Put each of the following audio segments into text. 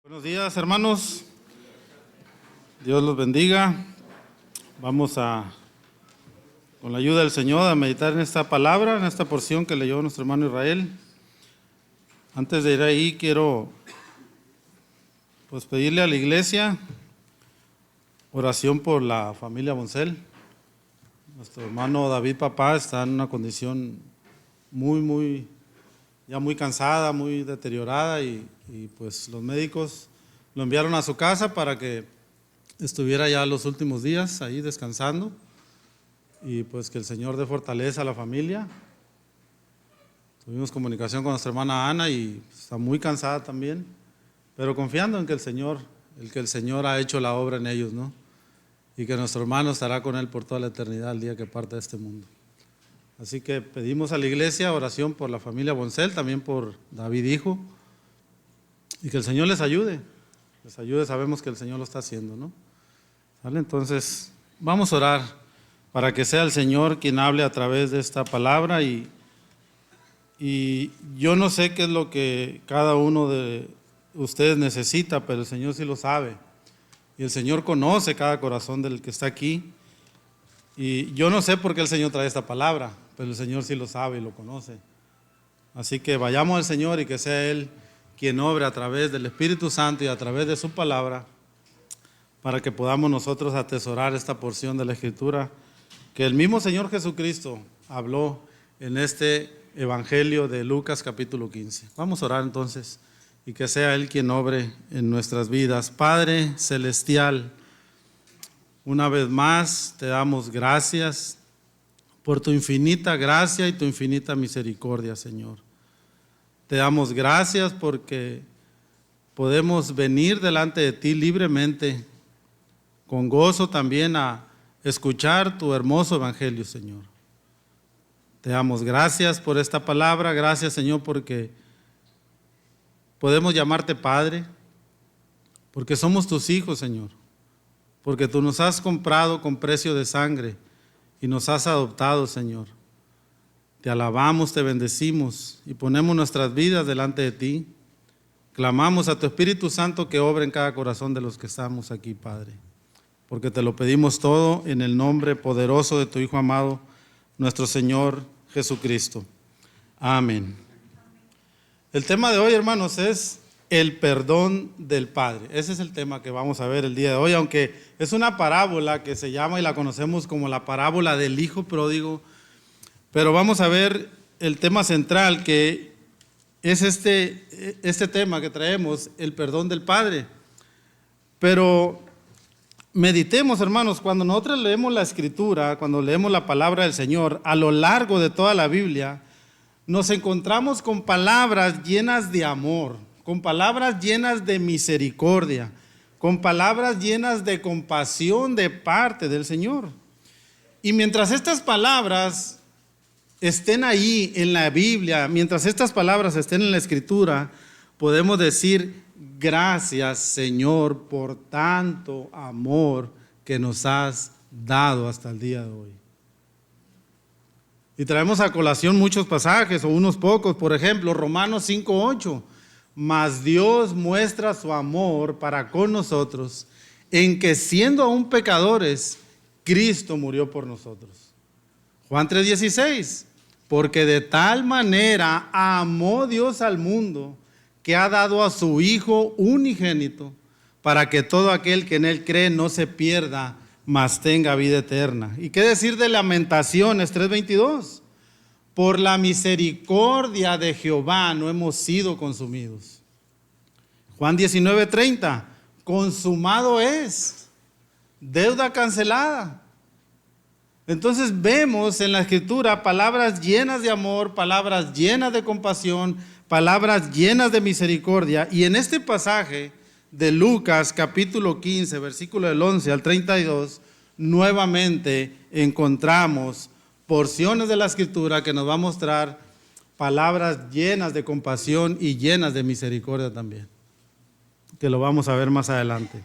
Buenos días, hermanos. Dios los bendiga. Vamos con la ayuda del Señor, a meditar en esta palabra, en esta porción que leyó nuestro hermano Israel. Antes de ir ahí, quiero pedirle a la iglesia oración por la familia Boncel. Nuestro hermano David Papá está en una condición muy cansada, muy deteriorada y pues los médicos lo enviaron a su casa para que estuviera ya los últimos días ahí descansando y pues que el Señor dé fortaleza a la familia. Tuvimos comunicación con nuestra hermana Ana y está muy cansada también, pero confiando en que el Señor ha hecho la obra en ellos, ¿no? Y que nuestro hermano estará con él por toda la eternidad el día que parte de este mundo. Así que pedimos a la iglesia oración por la familia Boncel, también por David hijo, y que el Señor les ayude, sabemos que el Señor lo está haciendo, ¿no? ¿Sale? Entonces, vamos a orar para que sea el Señor quien hable a través de esta palabra y yo no sé qué es lo que cada uno de ustedes necesita, pero el Señor sí lo sabe, y el Señor conoce cada corazón del que está aquí, y yo no sé por qué el Señor trae esta palabra, pero el Señor sí lo sabe y lo conoce. Así que vayamos al Señor y que sea Él quien obre a través del Espíritu Santo y a través de su palabra para que podamos nosotros atesorar esta porción de la Escritura que el mismo Señor Jesucristo habló en este Evangelio de Lucas capítulo 15. Vamos a orar entonces y que sea Él quien obre en nuestras vidas. Padre celestial, una vez más te damos gracias por tu infinita gracia y tu infinita misericordia, Señor. Te damos gracias porque podemos venir delante de ti libremente, con gozo también a escuchar tu hermoso evangelio, Señor. Te damos gracias por esta palabra, gracias, Señor, porque podemos llamarte Padre, porque somos tus hijos, Señor, porque tú nos has comprado con precio de sangre y nos has adoptado, Señor. Te alabamos, te bendecimos y ponemos nuestras vidas delante de ti. Clamamos a tu Espíritu Santo que obre en cada corazón de los que estamos aquí, Padre, porque te lo pedimos todo en el nombre poderoso de tu Hijo amado, nuestro Señor Jesucristo. Amén. El tema de hoy, hermanos, es el perdón del Padre. Ese es el tema que vamos a ver el día de hoy, aunque es una parábola que se llama y la conocemos como la parábola del Hijo Pródigo. Pero vamos a ver el tema central, que es este tema que traemos, el perdón del Padre. Pero meditemos, hermanos, cuando nosotros leemos la Escritura, cuando leemos la palabra del Señor, a lo largo de toda la Biblia, nos encontramos con palabras llenas de amor, con palabras llenas de misericordia, con palabras llenas de compasión de parte del Señor. Y mientras estas palabras estén ahí en la Biblia, mientras estas palabras estén en la Escritura, podemos decir: gracias, Señor, por tanto amor que nos has dado hasta el día de hoy. Y traemos a colación muchos pasajes o unos pocos, por ejemplo, Romanos 5:8. Mas Dios muestra su amor para con nosotros en que, siendo aún pecadores, Cristo murió por nosotros. Juan 3:16. Porque de tal manera amó Dios al mundo que ha dado a su Hijo unigénito, para que todo aquel que en Él cree no se pierda, mas tenga vida eterna. ¿Y qué decir de Lamentaciones 3:22? Por la misericordia de Jehová no hemos sido consumidos. Juan 19:30, consumado es, deuda cancelada. Entonces vemos en la Escritura palabras llenas de amor, palabras llenas de compasión, palabras llenas de misericordia. Y en este pasaje de Lucas capítulo 15, versículo del 11 al 32, nuevamente encontramos porciones de la Escritura que nos va a mostrar palabras llenas de compasión y llenas de misericordia también, que lo vamos a ver más adelante.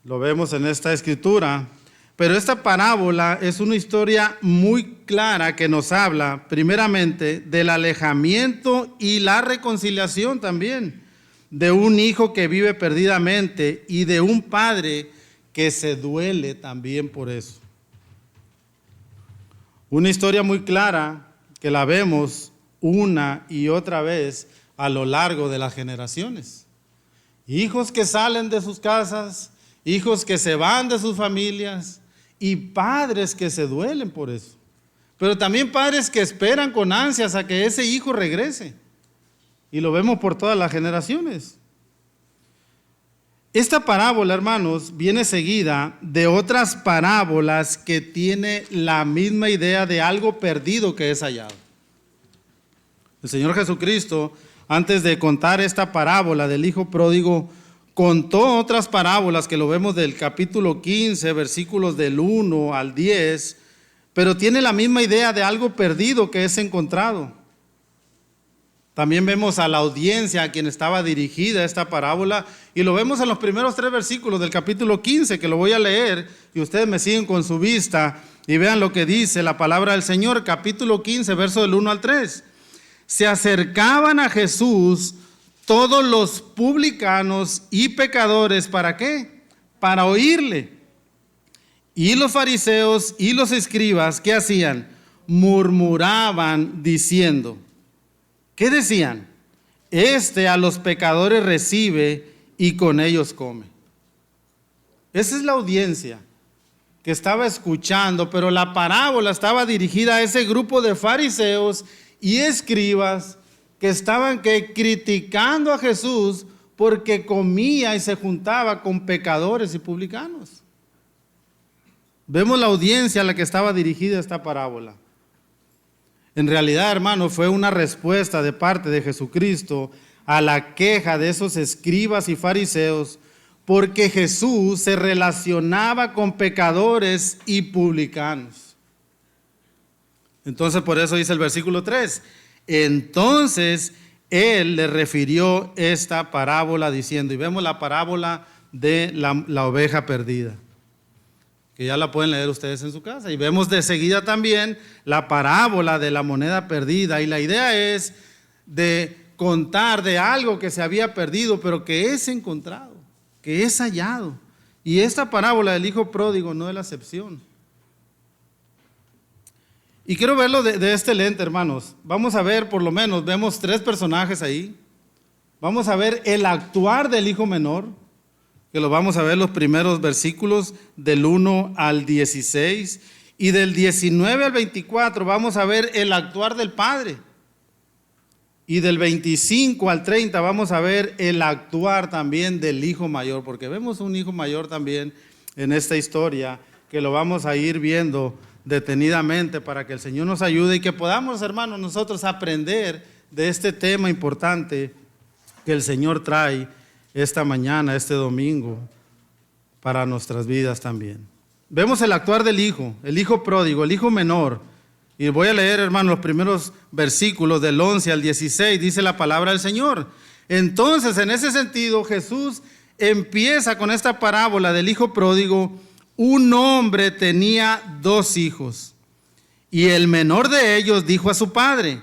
Lo vemos en esta Escritura. Pero esta parábola es una historia muy clara que nos habla primeramente del alejamiento y la reconciliación también de un hijo que vive perdidamente y de un padre que se duele también por eso. Una historia muy clara que la vemos una y otra vez a lo largo de las generaciones. Hijos que salen de sus casas, hijos que se van de sus familias y padres que se duelen por eso. Pero también padres que esperan con ansias a que ese hijo regrese. Y lo vemos por todas las generaciones. Esta parábola, hermanos, viene seguida de otras parábolas que tiene la misma idea de algo perdido que es hallado. El Señor Jesucristo, antes de contar esta parábola del hijo pródigo, contó otras parábolas que lo vemos del capítulo 15, versículos del 1 al 10, pero tiene la misma idea de algo perdido que es encontrado. También vemos a la audiencia a quien estaba dirigida esta parábola y lo vemos en los primeros 3 versículos del capítulo 15, que lo voy a leer y ustedes me siguen con su vista y vean lo que dice la palabra del Señor, capítulo 15, verso del 1 al 3. Se acercaban a Jesús todos los publicanos y pecadores, ¿para qué? Para oírle. Y los fariseos y los escribas, ¿qué hacían? Murmuraban diciendo, ¿qué decían? Este a los pecadores recibe y con ellos come. Esa es la audiencia que estaba escuchando, pero la parábola estaba dirigida a ese grupo de fariseos y escribas que estaban criticando a Jesús porque comía y se juntaba con pecadores y publicanos. Vemos la audiencia a la que estaba dirigida esta parábola. En realidad, hermano, fue una respuesta de parte de Jesucristo a la queja de esos escribas y fariseos, porque Jesús se relacionaba con pecadores y publicanos. Entonces, por eso dice el versículo 3, entonces él le refirió esta parábola diciendo, y vemos la parábola de la oveja perdida, que ya la pueden leer ustedes en su casa. Y vemos de seguida también la parábola de la moneda perdida. Y la idea es de contar de algo que se había perdido, pero que es encontrado, que es hallado. Y esta parábola del hijo pródigo no es la excepción. Y quiero verlo de este lente, hermanos. Vamos a ver, por lo menos, vemos 3 personajes ahí. Vamos a ver el actuar del hijo menor, que lo vamos a ver los primeros versículos del 1 al 16, y del 19 al 24 vamos a ver el actuar del padre, y del 25 al 30 vamos a ver el actuar también del hijo mayor, porque vemos un hijo mayor también en esta historia, que lo vamos a ir viendo detenidamente para que el Señor nos ayude y que podamos, hermanos, nosotros aprender de este tema importante que el Señor trae esta mañana, este domingo, para nuestras vidas también. Vemos el actuar del hijo pródigo, el hijo menor. Y voy a leer, hermano, los primeros versículos del 11 al 16, dice la palabra del Señor. Entonces, en ese sentido, Jesús empieza con esta parábola del hijo pródigo. Un hombre tenía 2 hijos, y el menor de ellos dijo a su padre,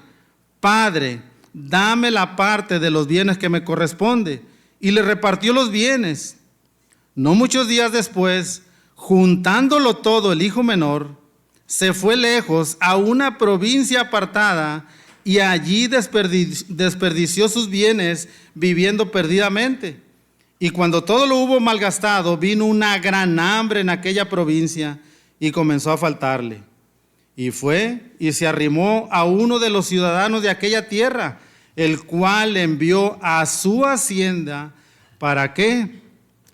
Padre, dame la parte de los bienes que me corresponde. Y le repartió los bienes. No muchos días después, juntándolo todo el hijo menor, se fue lejos a una provincia apartada y allí desperdició sus bienes viviendo perdidamente. Y cuando todo lo hubo malgastado, vino una gran hambre en aquella provincia y comenzó a faltarle. Y fue y se arrimó a uno de los ciudadanos de aquella tierra, el cual le envió a su hacienda. ¿Para qué?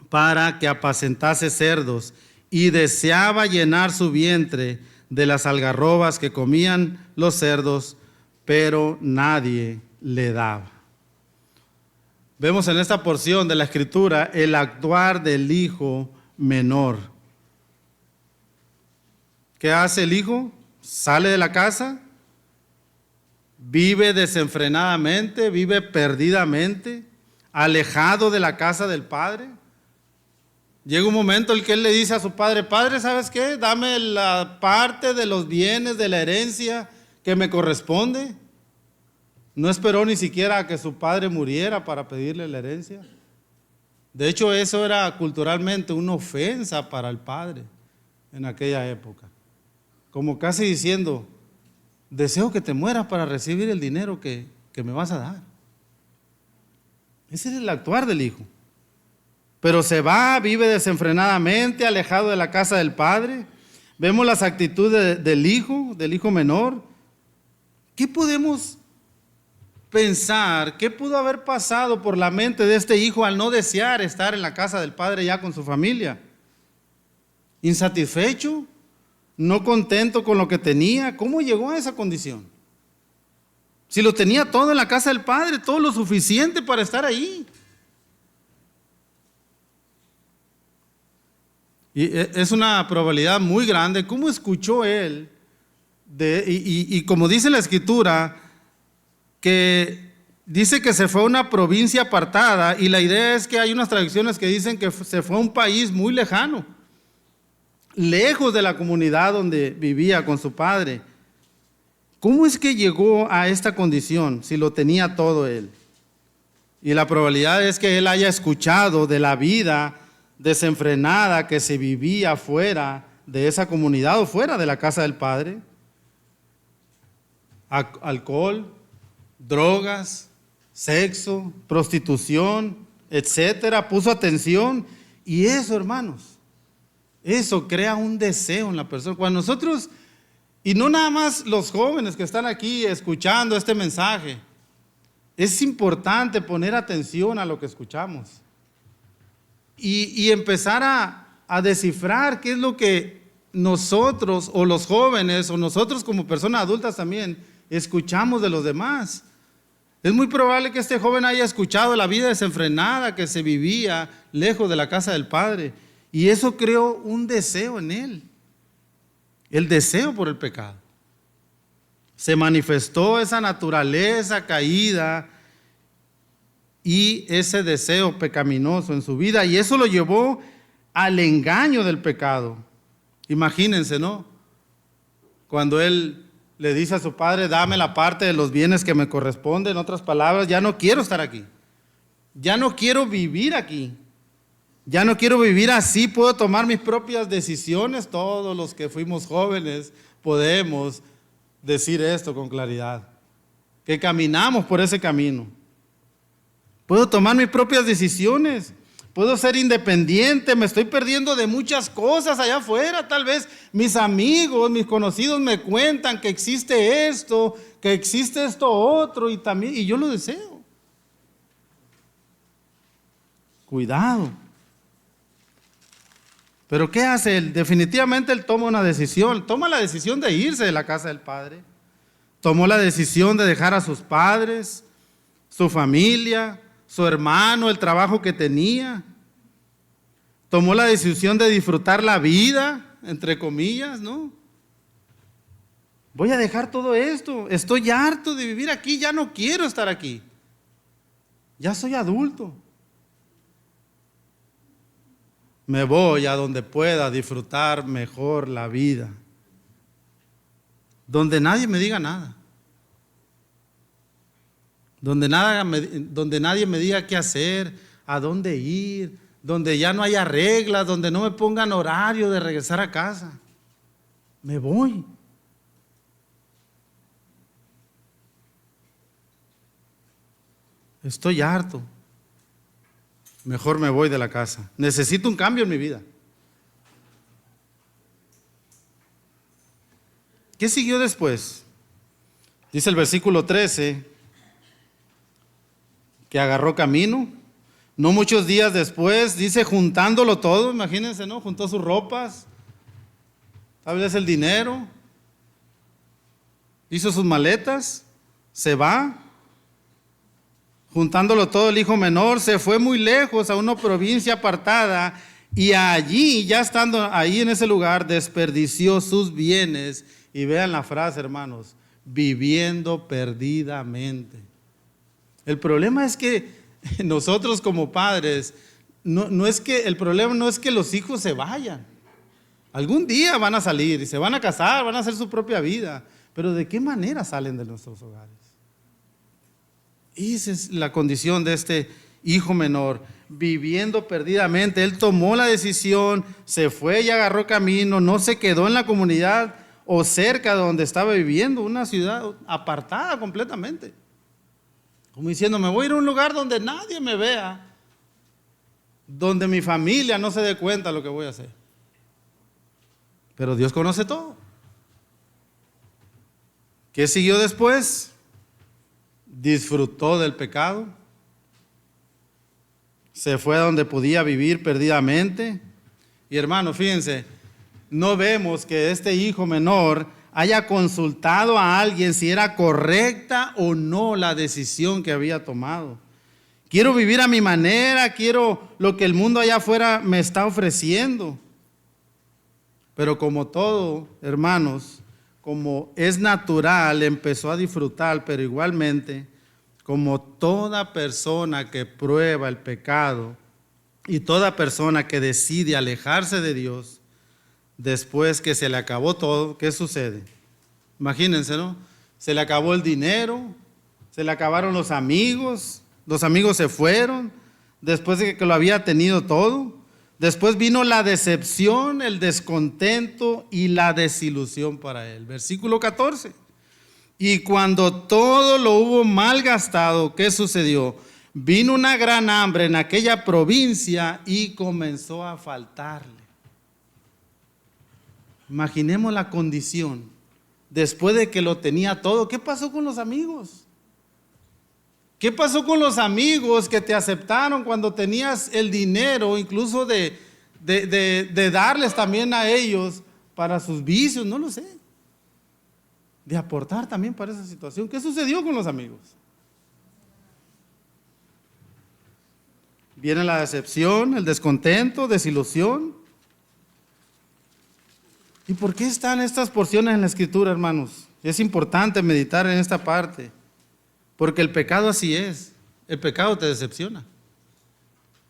Para que apacentase cerdos, y deseaba llenar su vientre de las algarrobas que comían los cerdos, pero nadie le daba. Vemos en esta porción de la Escritura el actuar del hijo menor. ¿Qué hace el hijo? Sale de la casa, vive desenfrenadamente, vive perdidamente, alejado de la casa del padre. Llega un momento en que él le dice a su padre, Padre, ¿sabes qué? Dame la parte de los bienes de la herencia que me corresponde. No esperó ni siquiera a que su padre muriera para pedirle la herencia. De hecho, eso era culturalmente una ofensa para el padre en aquella época. Como casi diciendo, deseo que te mueras para recibir el dinero que me vas a dar. Ese es el actuar del hijo. Pero se va, vive desenfrenadamente, alejado de la casa del padre. Vemos las actitudes del hijo menor. ¿Qué podemos pensar? ¿Qué pudo haber pasado por la mente de este hijo al no desear estar en la casa del padre ya con su familia? ¿Insatisfecho? ¿No contento con lo que tenía? ¿Cómo llegó a esa condición? Si lo tenía todo en la casa del padre, todo lo suficiente para estar ahí. Y es una probabilidad muy grande. ¿Cómo escuchó él? Y como dice la escritura, que dice que se fue a una provincia apartada, y la idea es que hay unas traducciones que dicen que se fue a un país muy lejano, lejos de la comunidad donde vivía con su padre. ¿Cómo es que llegó a esta condición si lo tenía todo él? Y la probabilidad es que él haya escuchado de la vida desenfrenada que se vivía fuera de esa comunidad o fuera de la casa del padre. Alcohol, drogas, sexo, prostitución, etcétera. Puso atención, y eso, hermanos, eso crea un deseo en la persona. Cuando nosotros, y no nada más los jóvenes que están aquí escuchando este mensaje, es importante poner atención a lo que escuchamos y empezar a descifrar qué es lo que nosotros o los jóvenes o nosotros como personas adultas también escuchamos de los demás. Es muy probable que este joven haya escuchado la vida desenfrenada que se vivía lejos de la casa del padre, y eso creó un deseo en él, el deseo por el pecado. Se manifestó esa naturaleza caída y ese deseo pecaminoso en su vida, y eso lo llevó al engaño del pecado. Imagínense, ¿no? Cuando él le dice a su padre, dame la parte de los bienes que me corresponde. En otras palabras, ya no quiero estar aquí, ya no quiero vivir aquí, ya no quiero vivir así, puedo tomar mis propias decisiones. Todos los que fuimos jóvenes podemos decir esto con claridad, que caminamos por ese camino. Puedo tomar mis propias decisiones, puedo ser independiente, me estoy perdiendo de muchas cosas allá afuera. Tal vez mis amigos, mis conocidos me cuentan que existe esto otro, y yo lo deseo. Cuidado. Pero ¿qué hace él? Definitivamente él toma una decisión, toma la decisión de irse de la casa del padre, tomó la decisión de dejar a sus padres, su familia, su hermano, el trabajo que tenía. Tomó la decisión de disfrutar la vida, entre comillas, ¿no? Voy a dejar todo esto, estoy harto de vivir aquí, ya no quiero estar aquí, ya soy adulto. Me voy a donde pueda disfrutar mejor la vida, donde nadie me diga nada, donde nadie me diga qué hacer, a dónde ir, donde ya no haya reglas, donde no me pongan horario de regresar a casa. Me voy. Estoy harto. Mejor me voy de la casa. Necesito un cambio en mi vida. ¿Qué siguió después? Dice el versículo 13 que agarró camino. No muchos días después, dice, juntándolo todo, imagínense, ¿no? Juntó sus ropas, tal vez el dinero, hizo sus maletas, se va. Juntándolo todo, el hijo menor se fue muy lejos a una provincia apartada, y allí, ya estando ahí en ese lugar, desperdició sus bienes. Y vean la frase, hermanos, viviendo perdidamente. El problema es que nosotros como padres, el problema no es que los hijos se vayan. Algún día van a salir y se van a casar, van a hacer su propia vida. Pero ¿de qué manera salen de nuestros hogares? Esa es la condición de este hijo menor, viviendo perdidamente. Él tomó la decisión, se fue y agarró camino, no se quedó en la comunidad o cerca de donde estaba viviendo, una ciudad apartada completamente. Como diciendo, me voy a ir a un lugar donde nadie me vea, donde mi familia no se dé cuenta de lo que voy a hacer. Pero Dios conoce todo. ¿Qué siguió después? Disfrutó del pecado. Se fue a donde podía vivir perdidamente. Y hermanos, fíjense, no vemos que este hijo menor haya consultado a alguien si era correcta o no la decisión que había tomado. Quiero vivir a mi manera, quiero lo que el mundo allá afuera me está ofreciendo. Pero como todo, hermanos, como es natural, empezó a disfrutar, pero igualmente, como toda persona que prueba el pecado y toda persona que decide alejarse de Dios, después que se le acabó todo, ¿qué sucede? Imagínense, ¿no? Se le acabó el dinero, se le acabaron los amigos se fueron, después de que lo había tenido todo. Después vino la decepción, el descontento y la desilusión para él. Versículo 14. Y cuando todo lo hubo malgastado, ¿qué sucedió? Vino una gran hambre en aquella provincia y comenzó a faltarle. Imaginemos la condición. Después de que lo tenía todo, ¿qué pasó con los amigos? ¿Qué pasó con los amigos que te aceptaron cuando tenías el dinero, incluso de darles también a ellos para sus vicios? No lo sé. De aportar también para esa situación. ¿Qué sucedió con los amigos? Viene la decepción, el descontento, desilusión. ¿Y por qué están estas porciones en la Escritura, hermanos? Es importante meditar en esta parte. Porque el pecado así es, el pecado te decepciona.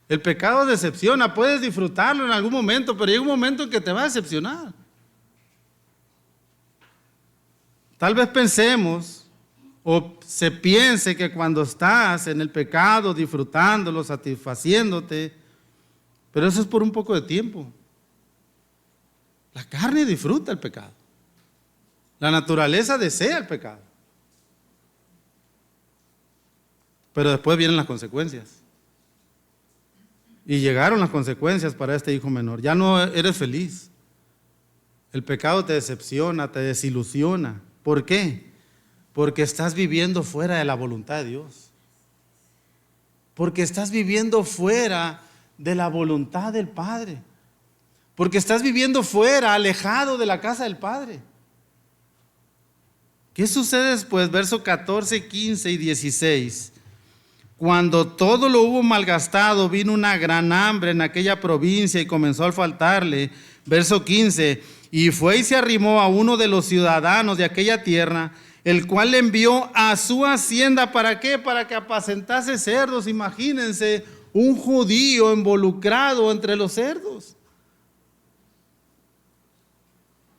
El pecado decepciona, puedes disfrutarlo en algún momento, pero llega un momento en que te va a decepcionar. Tal vez pensemos o se piense que cuando estás en el pecado, disfrutándolo, satisfaciéndote, pero eso es por un poco de tiempo. La carne disfruta el pecado. La naturaleza desea el pecado. Pero después vienen las consecuencias. Y llegaron las consecuencias para este hijo menor. Ya no eres feliz. El pecado te decepciona, te desilusiona. ¿Por qué? Porque estás viviendo fuera de la voluntad de Dios. Porque estás viviendo fuera de la voluntad del Padre. Porque estás viviendo fuera, alejado de la casa del Padre. ¿Qué sucede después? Versos 14, 15 y 16. Cuando todo lo hubo malgastado, vino una gran hambre en aquella provincia y comenzó a faltarle. Verso 15, y fue y se arrimó a uno de los ciudadanos de aquella tierra, el cual le envió a su hacienda. ¿Para qué? Para que apacentase cerdos. Imagínense, un judío involucrado entre los cerdos.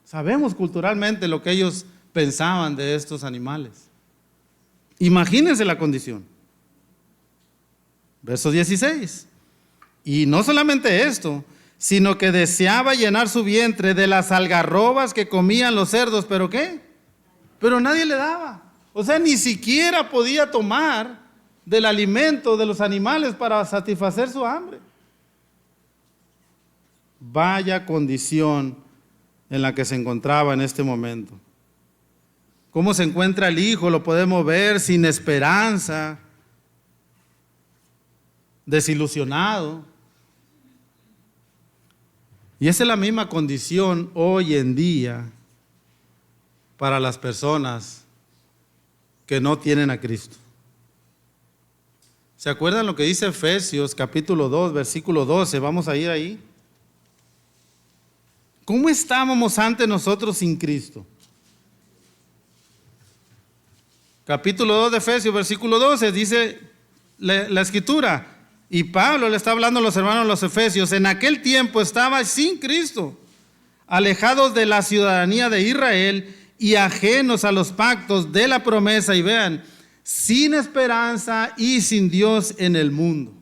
Sabemos culturalmente lo que ellos pensaban de estos animales. Imagínense la condición. Verso 16. Y no solamente esto, sino que deseaba llenar su vientre de las algarrobas que comían los cerdos. ¿Pero qué? Pero nadie le daba. O sea, ni siquiera podía tomar del alimento de los animales para satisfacer su hambre. Vaya condición en la que se encontraba en este momento. ¿Cómo se encuentra el hijo? Lo podemos ver sin esperanza, desilusionado. Y esa es la misma condición hoy en día para las personas que no tienen a Cristo. ¿Se acuerdan lo que dice Efesios capítulo 2, versículo 12? Vamos a ir ahí. ¿Cómo estábamos antes nosotros sin Cristo? Capítulo 2 de Efesios, versículo 12, dice la Escritura. Y Pablo le está hablando a los hermanos los Efesios. En aquel tiempo estaba sin Cristo, alejados de la ciudadanía de Israel y ajenos a los pactos de la promesa. Y vean, sin esperanza y sin Dios en el mundo.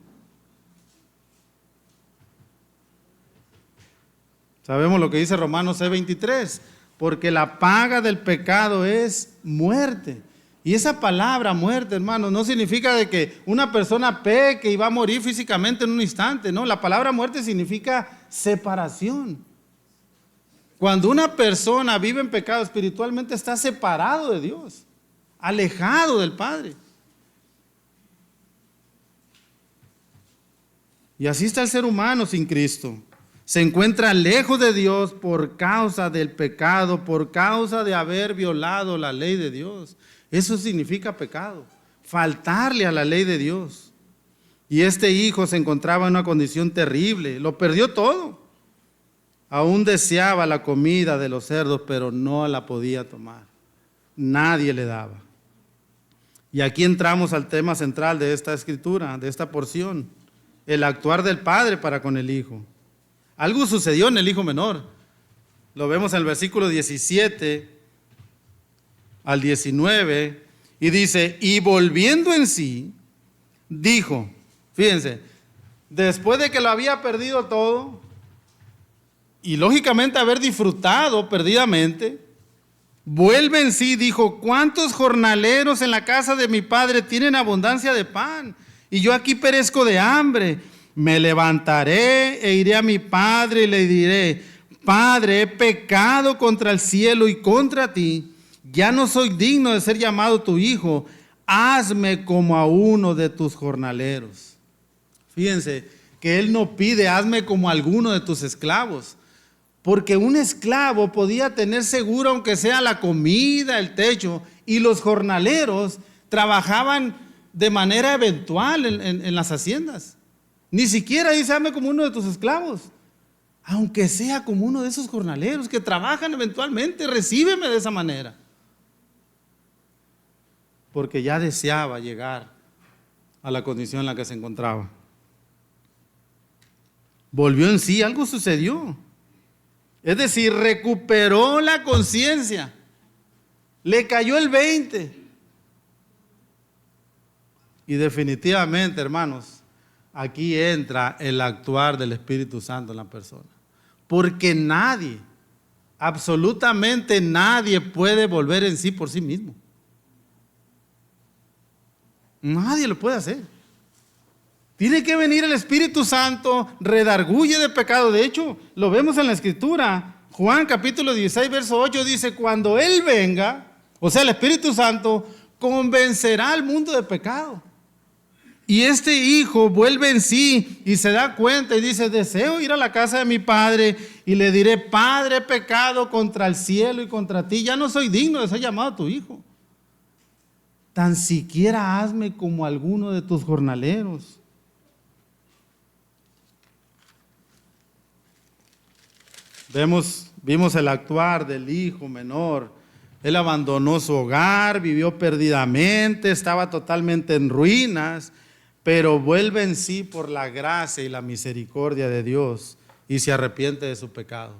Sabemos lo que dice Romanos 6:23, porque la paga del pecado es muerte. Y esa palabra muerte, hermano, no significa de que una persona peque y va a morir físicamente en un instante, no. La palabra muerte significa separación. Cuando una persona vive en pecado espiritualmente está separado de Dios, alejado del Padre. Y así está el ser humano sin Cristo. Se encuentra lejos de Dios por causa del pecado, por causa de haber violado la ley de Dios. Eso significa pecado, faltarle a la ley de Dios. Y este hijo se encontraba en una condición terrible, lo perdió todo. Aún deseaba la comida de los cerdos, pero no la podía tomar. Nadie le daba. Y aquí entramos al tema central de esta escritura, de esta porción, el actuar del padre para con el hijo. Algo sucedió en el hijo menor. Lo vemos en el versículo 17 al 19 y dice, y volviendo en sí, dijo, fíjense, después de que lo había perdido todo y lógicamente haber disfrutado perdidamente, vuelve en sí, dijo, ¿cuántos jornaleros en la casa de mi padre tienen abundancia de pan? Y yo aquí perezco de hambre. Me levantaré e iré a mi padre y le diré, Padre, he pecado contra el cielo y contra ti. Ya no soy digno de ser llamado tu hijo. Hazme como a uno de tus jornaleros. Fíjense que él no pide, hazme como a alguno de tus esclavos. Porque un esclavo podía tener seguro, aunque sea la comida, el techo, y los jornaleros trabajaban de manera eventual en las haciendas. Ni siquiera dice, hazme como uno de tus esclavos. Aunque sea como uno de esos jornaleros que trabajan eventualmente, recíbeme de esa manera. Porque ya deseaba llegar a la condición en la que se encontraba. Volvió en sí, algo sucedió. Es decir, recuperó la conciencia. Le cayó el 20. Y definitivamente, hermanos, aquí entra el actuar del Espíritu Santo en la persona. Porque nadie, absolutamente nadie puede volver en sí por sí mismo. Nadie lo puede hacer. Tiene que venir el Espíritu Santo, redarguye de pecado. De hecho, lo vemos en la Escritura. Juan capítulo 16, verso 8 dice, cuando Él venga, o sea, el Espíritu Santo, convencerá al mundo de pecado. Y este hijo vuelve en sí y se da cuenta y dice, deseo ir a la casa de mi padre y le diré, Padre, he pecado contra el cielo y contra ti, ya no soy digno de ser llamado tu hijo. Tan siquiera hazme como alguno de tus jornaleros. Vimos el actuar del hijo menor. Él abandonó su hogar, vivió perdidamente, estaba totalmente en ruinas, pero vuelve en sí por la gracia y la misericordia de Dios y se arrepiente de su pecado.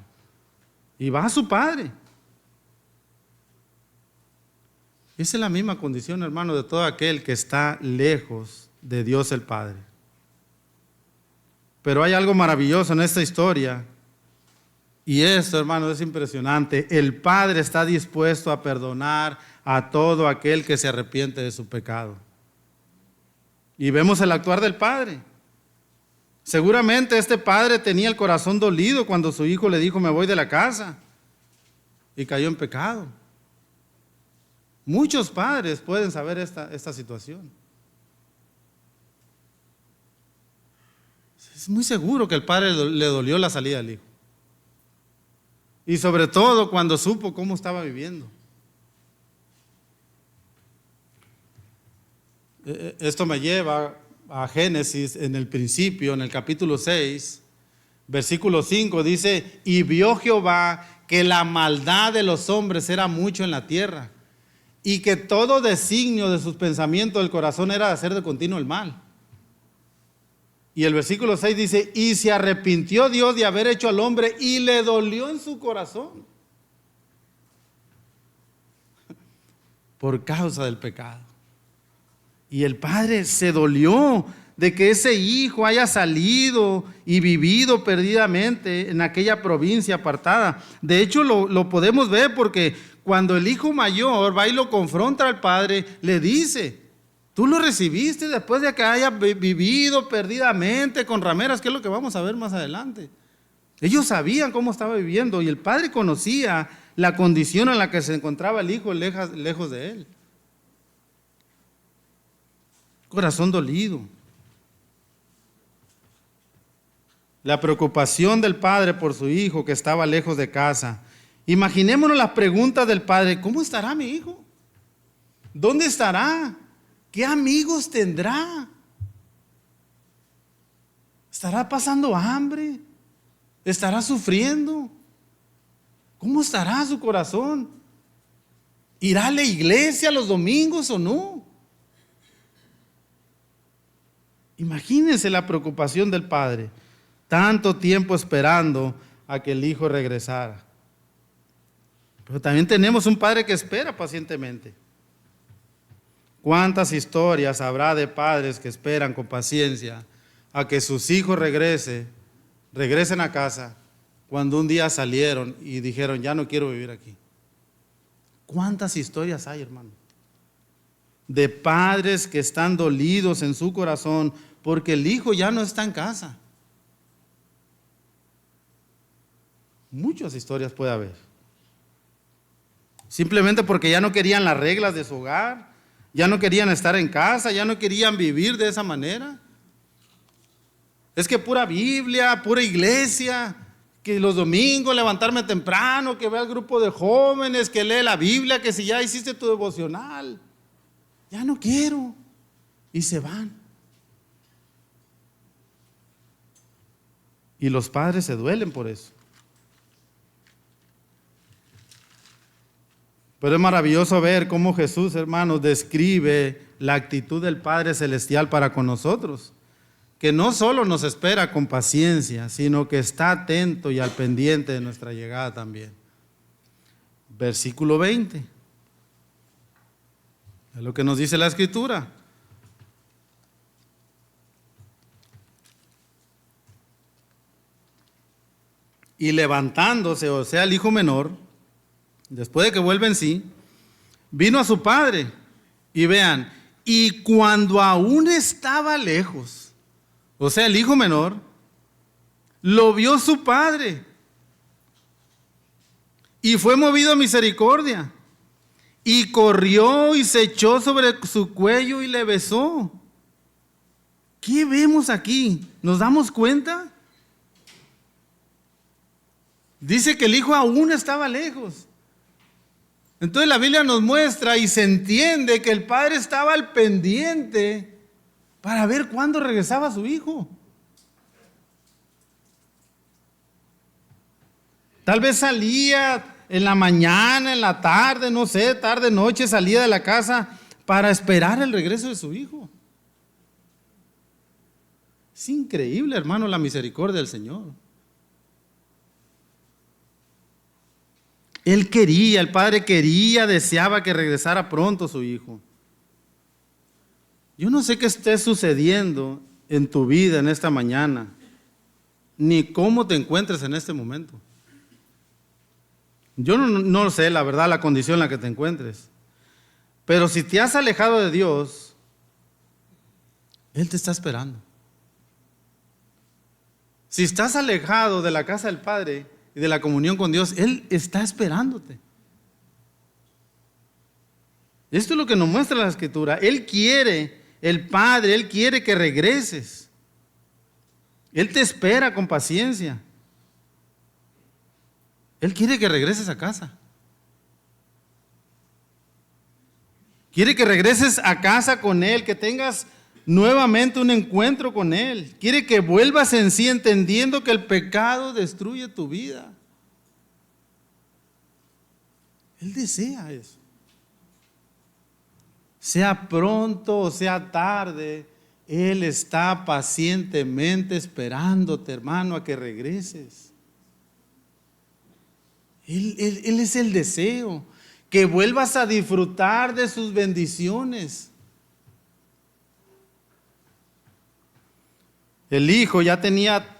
Y va a su padre. Esa es la misma condición, hermano, de todo aquel que está lejos de Dios el Padre. Pero hay algo maravilloso en esta historia. Y esto, hermano, es impresionante. El Padre está dispuesto a perdonar a todo aquel que se arrepiente de su pecado. Y vemos el actuar del Padre. Seguramente este padre tenía el corazón dolido cuando su hijo le dijo, me voy de la casa. Y cayó en pecado. Muchos padres pueden saber esta situación. Es muy seguro que el padre le dolió la salida del hijo. Y sobre todo cuando supo cómo estaba viviendo. Esto me lleva a Génesis en el principio, en el capítulo 6, versículo 5, dice, y vio Jehová que la maldad de los hombres era mucho en la tierra, y que todo designio de sus pensamientos del corazón era de hacer de continuo el mal. Y el versículo 6 dice, y se arrepintió Dios de haber hecho al hombre y le dolió en su corazón por causa del pecado. Y el padre se dolió de que ese hijo haya salido y vivido perdidamente en aquella provincia apartada. De hecho, lo podemos ver porque cuando el hijo mayor va y lo confronta al padre, le dice: tú lo recibiste después de que haya vivido perdidamente con rameras, que es lo que vamos a ver más adelante. Ellos sabían cómo estaba viviendo y el padre conocía la condición en la que se encontraba el hijo lejos de él. Corazón dolido. La preocupación del padre por su hijo que estaba lejos de casa. Imaginémonos las preguntas del padre: ¿cómo estará mi hijo? ¿Dónde estará? ¿Qué amigos tendrá? ¿Estará pasando hambre? ¿Estará sufriendo? ¿Cómo estará su corazón? ¿Irá a la iglesia los domingos o no? Imagínense la preocupación del padre, tanto tiempo esperando a que el hijo regresara. Pero también tenemos un padre que espera pacientemente. ¿Cuántas historias habrá de padres que esperan con paciencia a que sus hijos regresen a casa cuando un día salieron y dijeron: ya no quiero vivir aquí? ¿Cuántas historias hay, hermano? De padres que están dolidos en su corazón porque el hijo ya no está en casa. Muchas historias puede haber. Simplemente porque ya no querían las reglas de su hogar, ya no querían estar en casa, ya no querían vivir de esa manera. Es que pura Biblia, pura iglesia, que los domingos levantarme temprano, que vea el grupo de jóvenes, que lee la Biblia, que si ya hiciste tu devocional. Ya no quiero. Y se van. Y los padres se duelen por eso. Pero es maravilloso ver cómo Jesús, hermanos, describe la actitud del Padre Celestial para con nosotros, que no solo nos espera con paciencia, sino que está atento y al pendiente de nuestra llegada también. Versículo 20. Es lo que nos dice la Escritura. Y levantándose, o sea, el hijo menor, después de que vuelve en sí, vino a su padre. Y vean, y cuando aún estaba lejos, o sea, el hijo menor, lo vio su padre y fue movido a misericordia y corrió y se echó sobre su cuello y le besó. ¿Qué vemos aquí? ¿Nos damos cuenta? Dice que el hijo aún estaba lejos. Entonces la Biblia nos muestra y se entiende que el padre estaba al pendiente para ver cuándo regresaba su hijo. Tal vez salía en la mañana, en la tarde, no sé, tarde, noche, salía de la casa para esperar el regreso de su hijo. Es increíble, hermano, la misericordia del Señor. Él quería, el padre quería, deseaba que regresara pronto su hijo. Yo no sé qué esté sucediendo en tu vida en esta mañana, ni cómo te encuentres en este momento. Yo no sé, la verdad, la condición en la que te encuentres. Pero si te has alejado de Dios, Él te está esperando. Si estás alejado de la casa del Padre y de la comunión con Dios, Él está esperándote. Esto es lo que nos muestra la Escritura. Él quiere, el Padre, Él quiere que regreses. Él te espera con paciencia. Él quiere que regreses a casa. Quiere que regreses a casa con Él, que tengas nuevamente un encuentro con Él. Quiere que vuelvas en sí entendiendo que el pecado destruye tu vida. Él desea eso. Sea pronto o sea tarde, Él está pacientemente esperándote, hermano, a que regreses. Él es el deseo, que vuelvas a disfrutar de sus bendiciones. El hijo ya tenía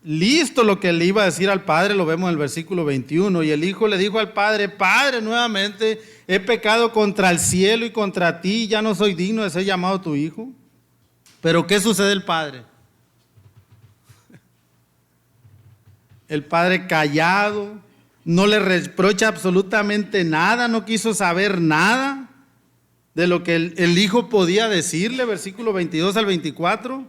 listo lo que le iba a decir al padre, lo vemos en el versículo 21, y el hijo le dijo al padre: Padre, nuevamente he pecado contra el cielo y contra ti, ya no soy digno de ser llamado tu hijo. Pero ¿qué sucede el padre? El padre callado, no le reprocha absolutamente nada, no quiso saber nada de lo que el hijo podía decirle, versículo 22 al 24.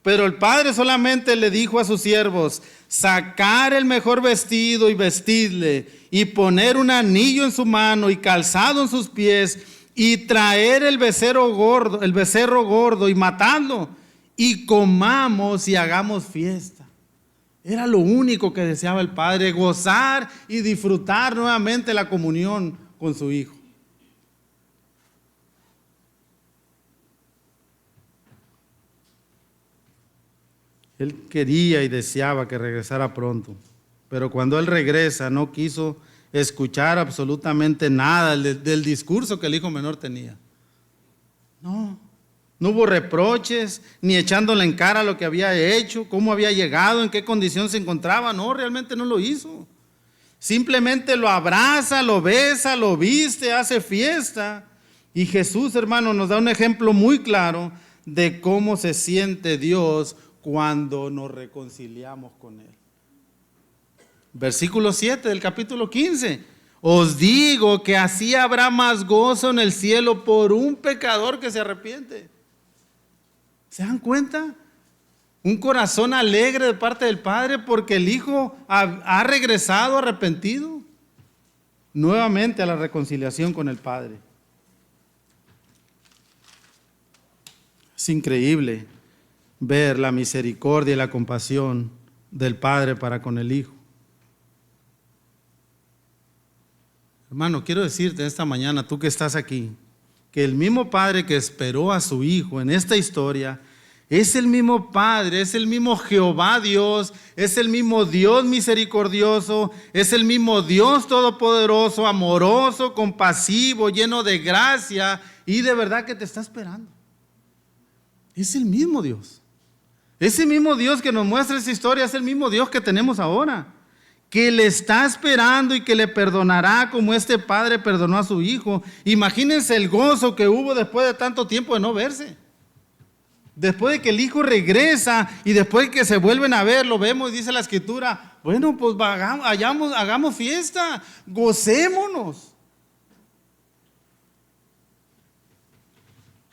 Pero el padre solamente le dijo a sus siervos: sacar el mejor vestido y vestirle, y poner un anillo en su mano y calzado en sus pies, y traer el becerro gordo y matadlo, y comamos y hagamos fiesta. Era lo único que deseaba el padre: gozar y disfrutar nuevamente la comunión con su hijo. Él quería y deseaba que regresara pronto, pero cuando él regresa no quiso escuchar absolutamente nada del discurso que el hijo menor tenía. No hubo reproches, ni echándole en cara lo que había hecho, cómo había llegado, en qué condición se encontraba. No, realmente no lo hizo. Simplemente lo abraza, lo besa, lo viste, hace fiesta. Y Jesús, hermano, nos da un ejemplo muy claro de cómo se siente Dios cuando nos reconciliamos con Él. Versículo 7 del capítulo 15. Os digo que así habrá más gozo en el cielo por un pecador que se arrepiente. ¿Se dan cuenta? Un corazón alegre de parte del Padre porque el Hijo ha regresado arrepentido nuevamente a la reconciliación con el Padre. Es increíble ver la misericordia y la compasión del Padre para con el Hijo. Hermano, quiero decirte esta mañana, tú que estás aquí, que el mismo Padre que esperó a su Hijo en esta historia es el mismo Padre, es el mismo Jehová Dios, es el mismo Dios misericordioso, es el mismo Dios todopoderoso, amoroso, compasivo, lleno de gracia y de verdad que te está esperando. Es el mismo Dios. Ese mismo Dios que nos muestra esa historia es el mismo Dios que tenemos ahora, que le está esperando y que le perdonará como este padre perdonó a su hijo. Imagínense el gozo que hubo después de tanto tiempo de no verse. Después de que el hijo regresa y después de que se vuelven a ver, lo vemos, dice la escritura, bueno, pues hagamos fiesta, gocémonos.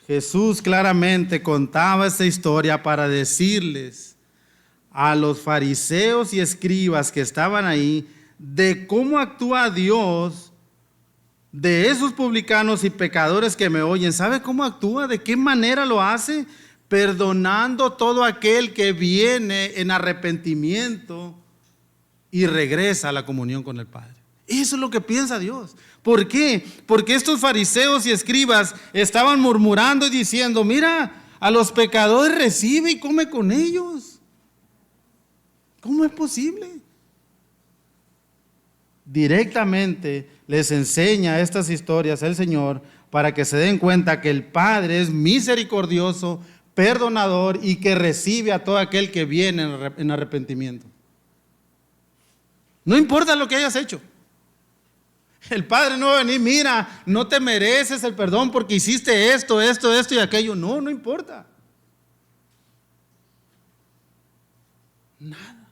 Jesús claramente contaba esta historia para decirles a los fariseos y escribas que estaban ahí de cómo actúa Dios de esos publicanos y pecadores que me oyen. ¿Sabe cómo actúa? ¿De qué manera lo hace? Perdonando todo aquel que viene en arrepentimiento y regresa a la comunión con el Padre. Eso es lo que piensa Dios. ¿Por qué? Porque estos fariseos y escribas estaban murmurando y diciendo: mira, a los pecadores recibe y come con ellos. ¿Cómo es posible? Directamente les enseña estas historias el Señor para que se den cuenta que el Padre es misericordioso, perdonador y que recibe a todo aquel que viene en arrepentimiento. No importa lo que hayas hecho. El Padre no va a venir: mira, no te mereces el perdón porque hiciste esto y aquello. No importa. Nada.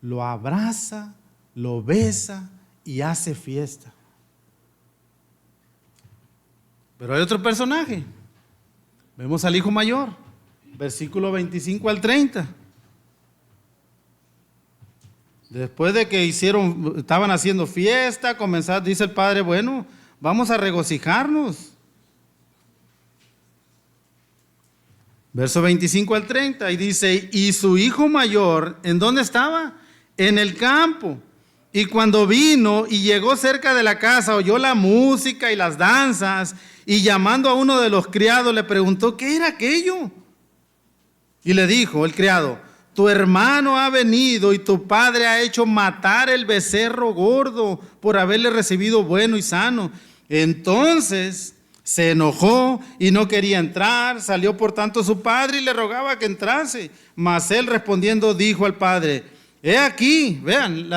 Lo abraza, lo besa y hace fiesta. Pero hay otro personaje. Vemos al hijo mayor, versículo 25 al 30. Después de que estaban haciendo fiesta, dice el padre: bueno, vamos a regocijarnos. Verso 25 al 30, y dice: y su hijo mayor, ¿en dónde estaba? En el campo. Y cuando vino y llegó cerca de la casa, oyó la música y las danzas, y llamando a uno de los criados le preguntó: ¿qué era aquello? Y le dijo el criado: tu hermano ha venido y tu padre ha hecho matar el becerro gordo por haberle recibido bueno y sano. Entonces Se enojó y no quería entrar. Salió por tanto su padre y le rogaba que entrase. Mas él respondiendo dijo al padre: he aquí, vean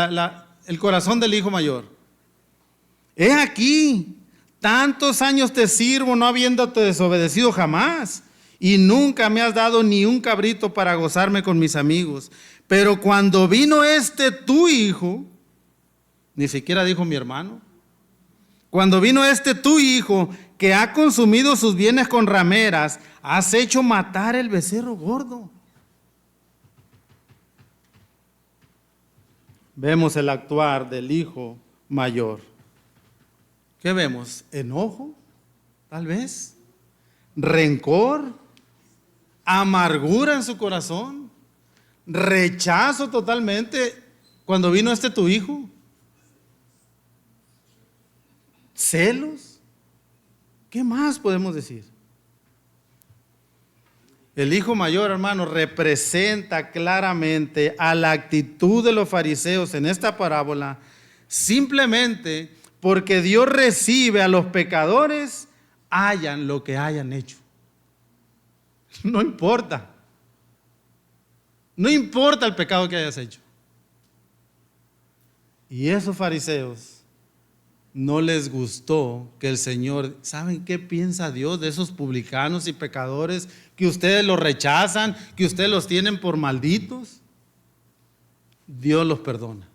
el corazón del hijo mayor. He aquí, tantos años te sirvo, no habiéndote desobedecido jamás, y nunca me has dado ni un cabrito para gozarme con mis amigos. Pero cuando vino tu hijo, ni siquiera dijo mi hermano, cuando vino tu hijo, que ha consumido sus bienes con rameras, has hecho matar el becerro gordo. Vemos el actuar del hijo mayor. ¿Qué vemos? ¿Enojo? Tal vez. ¿Rencor? ¿Amargura en su corazón? ¿Rechazo totalmente cuando vino tu hijo? ¿Celos? ¿Qué más podemos decir? El hijo mayor, hermano, representa claramente a la actitud de los fariseos en esta parábola, simplemente porque Dios recibe a los pecadores, hayan lo que hayan hecho. No importa. No importa el pecado que hayas hecho. Y esos fariseos no les gustó que el Señor, ¿saben qué piensa Dios de esos publicanos y pecadores que ustedes los rechazan, que ustedes los tienen por malditos? Dios los perdona.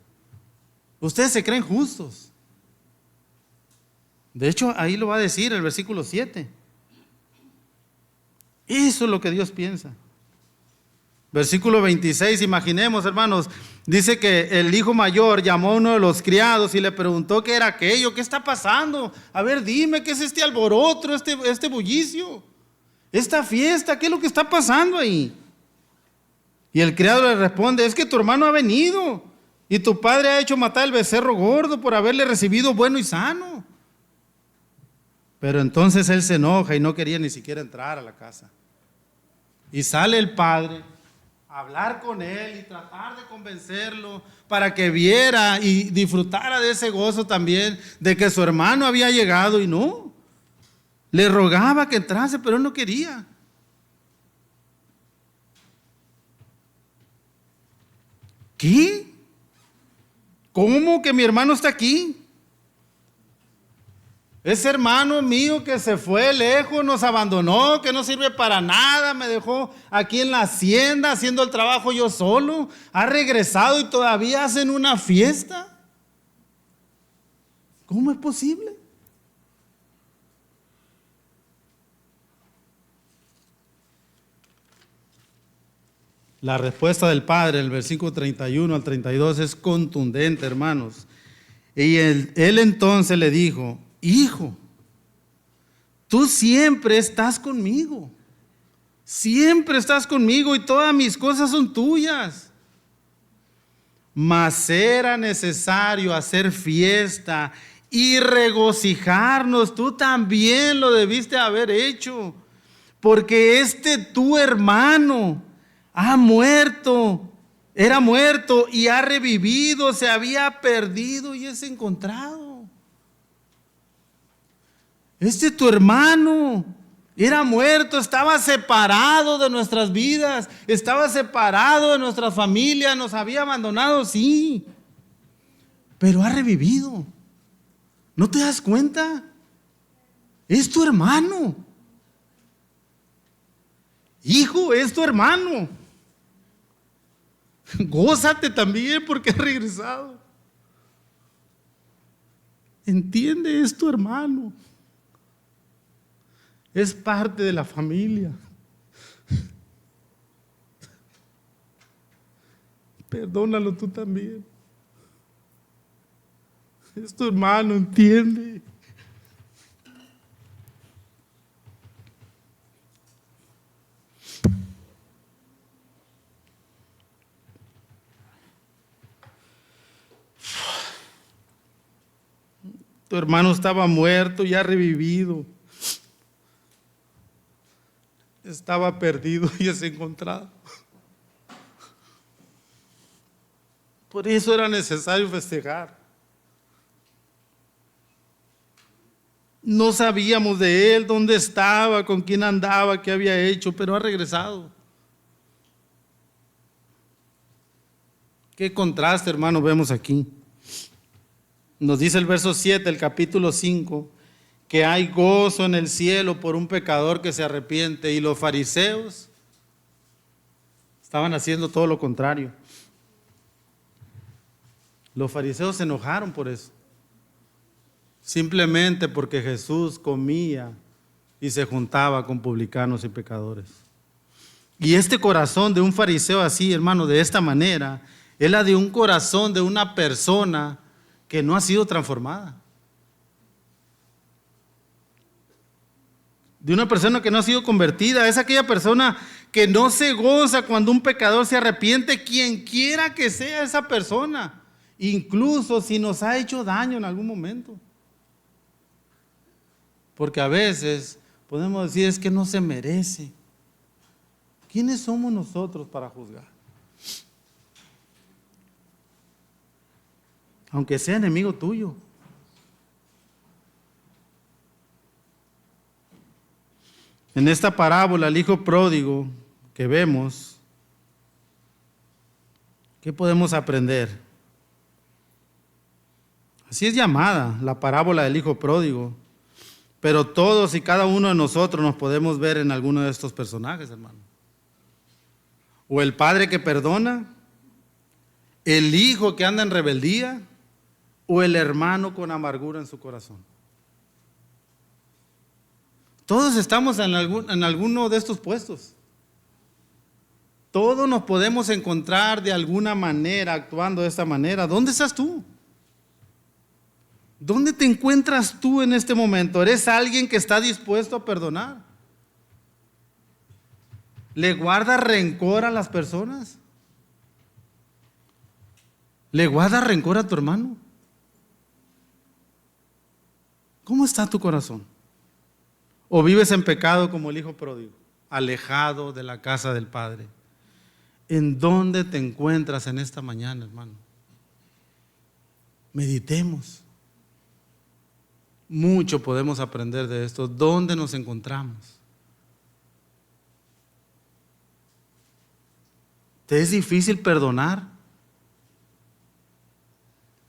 Ustedes se creen justos. De hecho, ahí lo va a decir el versículo 7. Eso es lo que Dios piensa. Versículo 26, imaginemos, hermanos, dice que el hijo mayor llamó a uno de los criados y le preguntó qué era aquello, qué está pasando. A ver, dime, ¿qué es este alboroto, este bullicio, esta fiesta? ¿Qué es lo que está pasando ahí? Y el criado le responde: es que tu hermano ha venido y tu padre ha hecho matar el becerro gordo por haberle recibido bueno y sano. Pero entonces él se enoja y no quería ni siquiera entrar a la casa. Y sale el padre a hablar con él y tratar de convencerlo para que viera y disfrutara de ese gozo también de que su hermano había llegado, y no. Le rogaba que entrase, pero él no quería. ¿Qué? ¿Cómo que mi hermano está aquí? Ese hermano mío que se fue lejos, nos abandonó, que no sirve para nada, me dejó aquí en la hacienda haciendo el trabajo yo solo, ha regresado y todavía hacen una fiesta. ¿Cómo es posible? La respuesta del padre, el versículo 31 al 32, es contundente, hermanos. Y él entonces le dijo: hijo, tú siempre estás conmigo y todas mis cosas son tuyas. Mas era necesario hacer fiesta y regocijarnos. Tú también lo debiste haber hecho, porque tu hermano ha muerto, era muerto y ha revivido, se había perdido y es encontrado. Tu hermano era muerto, estaba separado de nuestras vidas, estaba separado de nuestra familia, nos había abandonado, sí, pero ha revivido. ¿No te das cuenta? Es tu hermano. Hijo, es tu hermano. Gózate también porque ha regresado. Entiende, es tu hermano. Es parte de la familia. Perdónalo tú también. Es tu hermano, entiende. Tu hermano estaba muerto y ha revivido. Estaba perdido y es encontrado. Por eso era necesario festejar. No sabíamos de él, dónde estaba, con quién andaba, qué había hecho, pero ha regresado. Qué contraste, hermanos, vemos aquí. Nos dice el verso 7 del capítulo 5, que hay gozo en el cielo por un pecador que se arrepiente, y los fariseos estaban haciendo todo lo contrario. Los fariseos se enojaron por eso, simplemente porque Jesús comía y se juntaba con publicanos y pecadores. Y este corazón de un fariseo así, hermano, de esta manera, es la de un corazón de una persona que no ha sido transformada. De una persona que no ha sido convertida. Es aquella persona que no se goza cuando un pecador se arrepiente, quien quiera que sea esa persona, incluso si nos ha hecho daño en algún momento. Porque a veces podemos decir, es que no se merece. ¿Quiénes somos nosotros para juzgar? Aunque sea enemigo tuyo. En esta parábola, el hijo pródigo que vemos, ¿qué podemos aprender? Así es llamada la parábola del hijo pródigo, pero todos y cada uno de nosotros nos podemos ver en alguno de estos personajes, hermano. O el padre que perdona, el hijo que anda en rebeldía, o el hermano con amargura en su corazón. Todos estamos en alguno de estos puestos. Todos nos podemos encontrar de alguna manera, actuando de esta manera. ¿Dónde estás tú? ¿Dónde te encuentras tú en este momento? ¿Eres alguien que está dispuesto a perdonar? ¿Le guardas rencor a las personas? ¿Le guardas rencor a tu hermano? ¿Cómo está tu corazón? ¿O vives en pecado como el hijo pródigo, alejado de la casa del Padre? ¿En dónde te encuentras en esta mañana, hermano? Meditemos. Mucho podemos aprender de esto. ¿Dónde nos encontramos? ¿Te es difícil perdonar?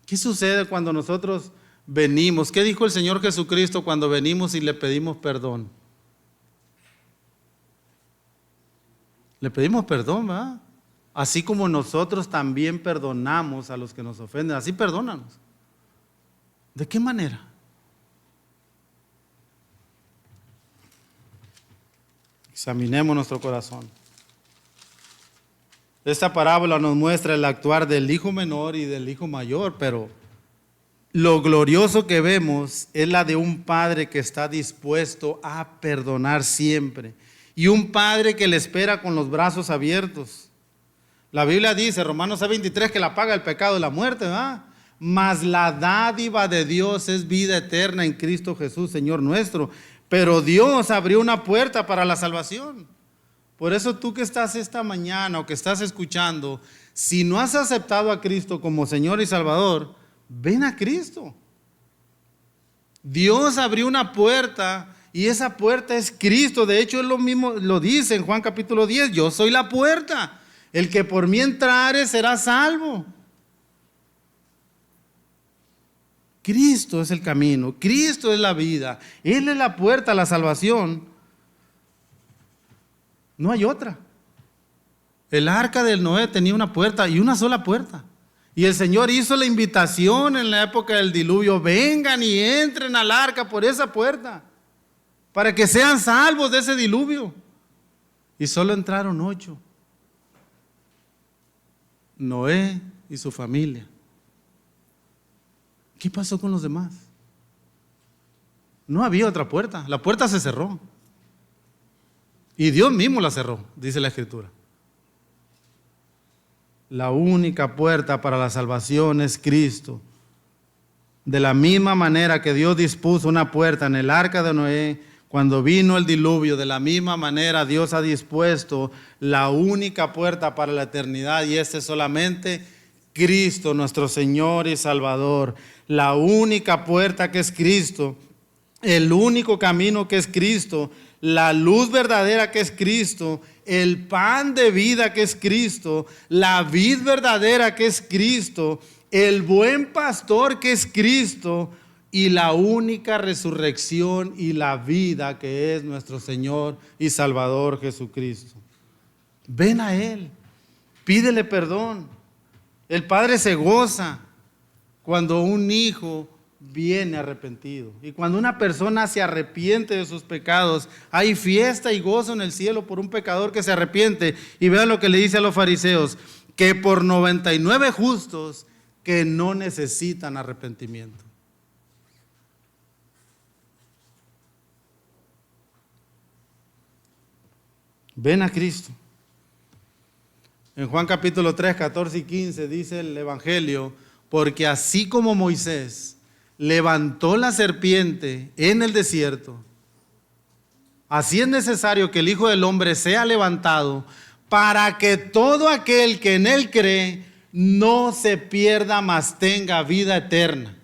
¿Qué sucede cuando nosotros venimos? ¿Qué dijo el Señor Jesucristo cuando venimos y le pedimos perdón? Le pedimos perdón, ¿verdad? Así como nosotros también perdonamos a los que nos ofenden, así perdónanos. ¿De qué manera? Examinemos nuestro corazón. Esta parábola nos muestra el actuar del hijo menor y del hijo mayor, pero lo glorioso que vemos es la de un padre que está dispuesto a perdonar siempre, y un padre que le espera con los brazos abiertos. La Biblia dice, Romanos 6:23, que la paga del pecado es la muerte, ¿verdad? Mas la dádiva de Dios es vida eterna en Cristo Jesús, Señor nuestro. Pero Dios abrió una puerta para la salvación. Por eso tú que estás esta mañana o que estás escuchando, si no has aceptado a Cristo como Señor y Salvador, ven a Cristo. Dios abrió una puerta y esa puerta es Cristo. De hecho, es lo mismo, lo dice en Juan capítulo 10, yo soy la puerta. El que por mí entrare será salvo. Cristo es el camino, Cristo es la vida, Él es la puerta a la salvación. No hay otra. El arca del Noé tenía una puerta y una sola puerta. Y el Señor hizo la invitación en la época del diluvio, vengan y entren al arca por esa puerta, para que sean salvos de ese diluvio. Y solo entraron 8. Noé y su familia. ¿Qué pasó con los demás? No había otra puerta, la puerta se cerró. Y Dios mismo la cerró, dice la Escritura. La única puerta para la salvación es Cristo. De la misma manera que Dios dispuso una puerta en el arca de Noé cuando vino el diluvio, de la misma manera Dios ha dispuesto la única puerta para la eternidad, y este es solamente Cristo, nuestro Señor y Salvador. La única puerta, que es Cristo, el único camino que es Cristo, la luz verdadera que es Cristo, el pan de vida que es Cristo, la vid verdadera que es Cristo, el buen pastor que es Cristo y la única resurrección y la vida que es nuestro Señor y Salvador Jesucristo. Ven a Él, pídele perdón. El Padre se goza cuando un hijo viene arrepentido. Y cuando una persona se arrepiente de sus pecados, hay fiesta y gozo en el cielo por un pecador que se arrepiente. Y vean lo que le dice a los fariseos, que por 99 justos que no necesitan arrepentimiento. Ven a Cristo. En Juan capítulo 3, 14 y 15 dice el Evangelio, porque así como Moisés levantó la serpiente en el desierto, así es necesario que el Hijo del Hombre sea levantado para que todo aquel que en Él cree no se pierda, mas tenga vida eterna.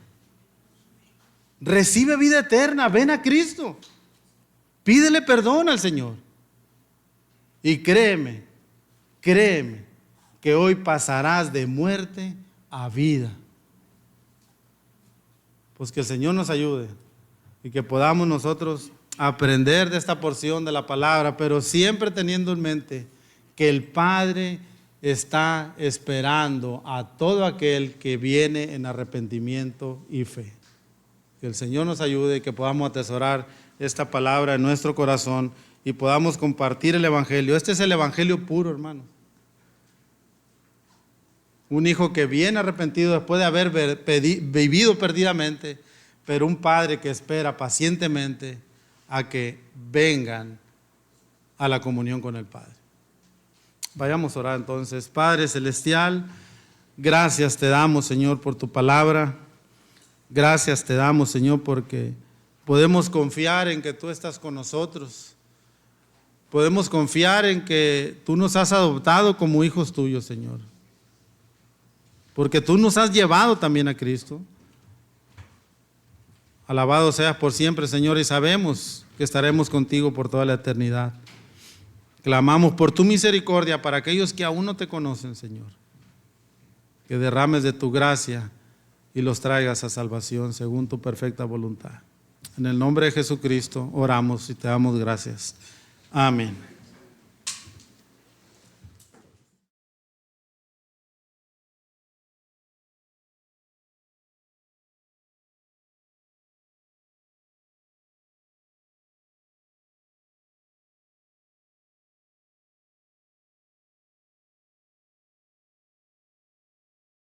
Recibe vida eterna, ven a Cristo, pídele perdón al Señor. Y créeme que hoy pasarás de muerte a vida. Pues que el Señor nos ayude y que podamos nosotros aprender de esta porción de la palabra, pero siempre teniendo en mente que el Padre está esperando a todo aquel que viene en arrepentimiento y fe. Que el Señor nos ayude y que podamos atesorar esta palabra en nuestro corazón y podamos compartir el Evangelio. Este es el Evangelio puro, hermano. Un hijo que viene arrepentido después de haber vivido perdidamente, pero un padre que espera pacientemente a que vengan a la comunión con el Padre. Vayamos a orar entonces. Padre Celestial, gracias te damos, Señor, por tu palabra. Gracias te damos, Señor, porque podemos confiar en que tú estás con nosotros. Podemos confiar en que tú nos has adoptado como hijos tuyos, Señor. Porque tú nos has llevado también a Cristo. Alabado seas por siempre, Señor, y sabemos que estaremos contigo por toda la eternidad. Clamamos por tu misericordia para aquellos que aún no te conocen, Señor. Que derrames de tu gracia y los traigas a salvación según tu perfecta voluntad. En el nombre de Jesucristo oramos y te damos gracias. Amén.